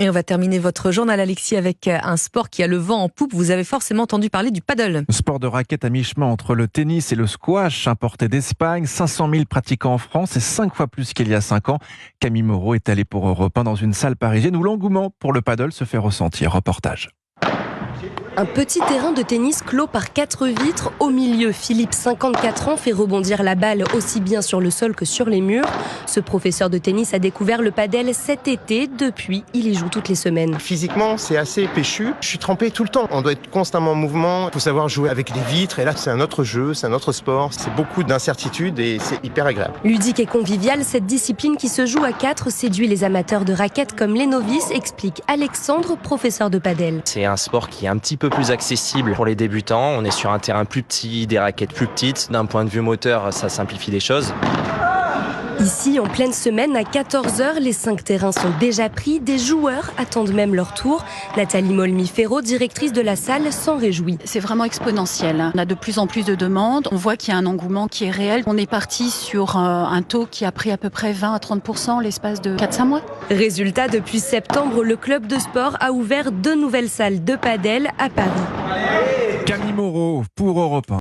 Et on va terminer votre journal, Alexis, avec un sport qui a le vent en poupe. Vous avez forcément entendu parler du paddle. Sport de raquette à mi-chemin entre le tennis et le squash, importé d'Espagne. 500 000 pratiquants en France, c'est 5 fois plus qu'il y a 5 ans. Camille Moreau est allée pour Europe 1 dans une salle parisienne où l'engouement pour le paddle se fait ressentir. Reportage. Un petit terrain de tennis clos par 4 vitres. Au milieu, Philippe, 54 ans, fait rebondir la balle aussi bien sur le sol que sur les murs. Ce professeur de tennis a découvert le padel cet été. Depuis, il y joue toutes les semaines. Physiquement, c'est assez péchu. Je suis trempé tout le temps. On doit être constamment en mouvement. Il faut savoir jouer avec les vitres. Et là, c'est un autre jeu, c'est un autre sport. C'est beaucoup d'incertitudes et c'est hyper agréable. Ludique et conviviale, cette discipline qui se joue à 4 séduit les amateurs de raquettes comme les novices, explique Alexandre, professeur de padel. C'est un sport qui est un petit peu plus accessible pour les débutants. On est sur un terrain plus petit, des raquettes plus petites. D'un point de vue moteur, ça simplifie les choses. Ici, en pleine semaine, à 14h, les 5 terrains sont déjà pris. Des joueurs attendent même leur tour. Nathalie Molmi-Ferro, directrice de la salle, s'en réjouit. C'est vraiment exponentiel. On a de plus en plus de demandes. On voit qu'il y a un engouement qui est réel. On est parti sur un taux qui a pris à peu près 20 à 30% l'espace de 4-5 mois. Résultat, depuis septembre, le club de sport a ouvert 2 nouvelles salles de padel à Paris. Camille Moreau pour Europe 1.